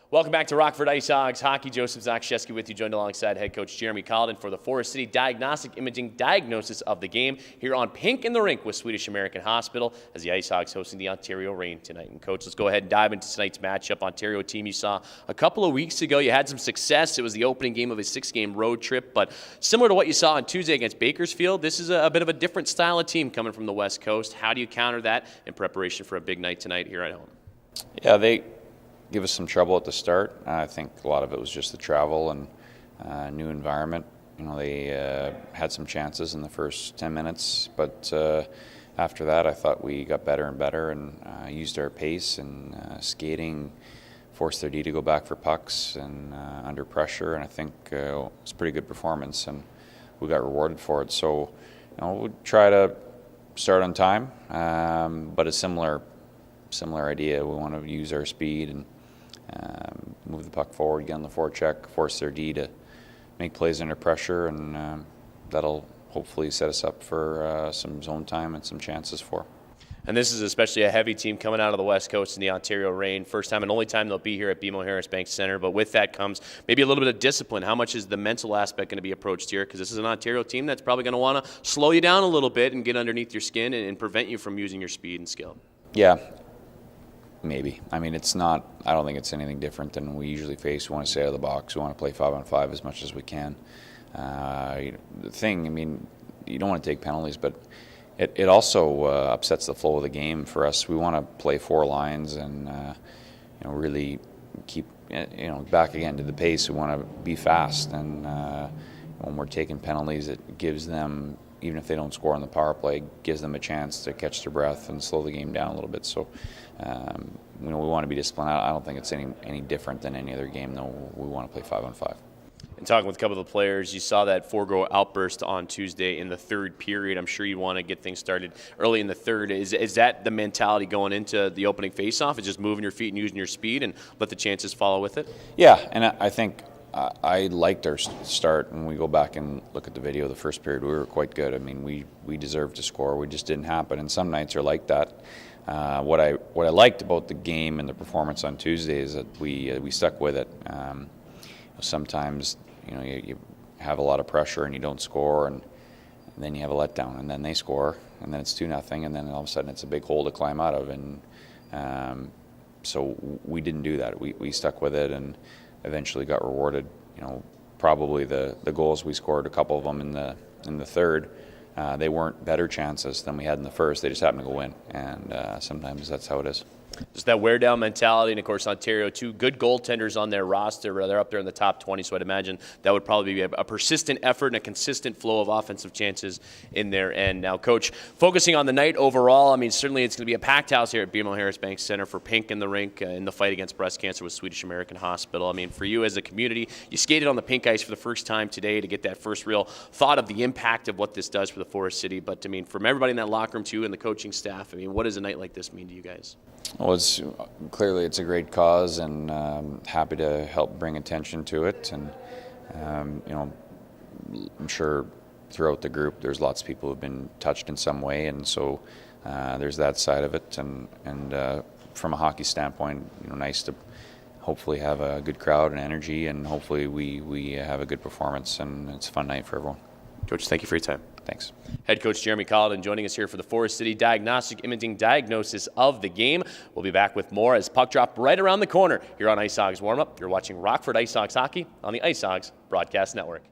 Welcome back to Rockford IceHogs Hockey. Joseph Zakshevsky with you, joined alongside head coach Jeremy Colliton for the Forest City Diagnostic Imaging diagnosis of the game here on Pink in the Rink with Swedish American Hospital as the IceHogs hosting the Ontario Reign tonight. And coach, let's go ahead and dive into tonight's matchup. Ontario team you saw a couple of weeks ago. You had some success. It was the opening game of a 6-game road trip, but similar to what you saw on Tuesday against Bakersfield, this is a bit of a different style of team coming from the West Coast. How do you counter that in preparation for a big night tonight here at home? Yeah, they give us some trouble at the start. I think a lot of it was just the travel and new environment. You know, they had some chances in the first 10 minutes, but after that I thought we got better and better and used our pace and skating, forced their D to go back for pucks and under pressure, and I think it was a pretty good performance and we got rewarded for it. So, you know, we'll try to start on time, but a similar idea. We want to use our speed and move the puck forward, get on the forecheck, force their D to make plays under pressure, and that'll hopefully set us up for some zone time and some chances for. And this is especially a heavy team coming out of the West Coast in the Ontario Reign. First time and only time they'll be here at BMO Harris Bank Center, but with that comes maybe a little bit of discipline. How much is the mental aspect going to be approached here? Because this is an Ontario team that's probably going to want to slow you down a little bit and get underneath your skin and prevent you from using your speed and skill. Yeah. Maybe. I mean, it's not, I don't think it's anything different than we usually face. We want to stay out of the box. We want to play 5-on-5 as much as we can. The thing, I mean, you don't want to take penalties, but it also upsets the flow of the game for us. We want to play 4 lines and, really keep, back again to the pace. We want to be fast. And when we're taking penalties, it gives them, even if they don't score on the power play, gives them a chance to catch their breath and slow the game down a little bit. So, we want to be disciplined. I don't think it's any different than any other game, though. We want to play 5-on-5. And talking with a couple of the players, you saw that 4-goal outburst on Tuesday in the third period. I'm sure you want to get things started early in the third. Is that the mentality going into the opening faceoff? Is just moving your feet and using your speed and let the chances follow with it? Yeah, and I think I liked our start. When we go back and look at the video of the first period, we were quite good. I mean, we deserved to score. We just didn't happen, and some nights are like that. What I liked about the game and the performance on Tuesday is that we stuck with it. Sometimes you have a lot of pressure and you don't score, and then you have a letdown, and then they score, and then it's 2-0, and then all of a sudden it's a big hole to climb out of, and so we didn't do that. We stuck with it and eventually got rewarded. Probably the goals we scored, a couple of them in the third. They weren't better chances than we had in the first. They just happened to go in, and sometimes that's how it is. Just that wear-down mentality, and of course Ontario, 2 good goaltenders on their roster. They're up there in the top 20, so I'd imagine that would probably be a persistent effort and a consistent flow of offensive chances in their end. Now, Coach, focusing on the night overall, I mean, certainly it's going to be a packed house here at BMO Harris Bank Center for Pink in the Rink in the fight against breast cancer with Swedish American Hospital. I mean, for you as a community, you skated on the pink ice for the first time today to get that first real thought of the impact of what this does for the Forest City. But, I mean, from everybody in that locker room, too, and the coaching staff, I mean, what does a night like this mean to you guys? Well, clearly it's a great cause, and happy to help bring attention to it. And I'm sure throughout the group there's lots of people who've been touched in some way, and so there's that side of it. And from a hockey standpoint, nice to hopefully have a good crowd and energy, and hopefully we have a good performance, and it's a fun night for everyone. Coach, thank you for your time. Thanks. Head coach Jeremy Colliton joining us here for the Forest City Diagnostic Imaging diagnosis of the game. We'll be back with more as puck drop right around the corner here on IceHogs Warm-Up. You're watching Rockford IceHogs Hockey on the IceHogs Broadcast Network.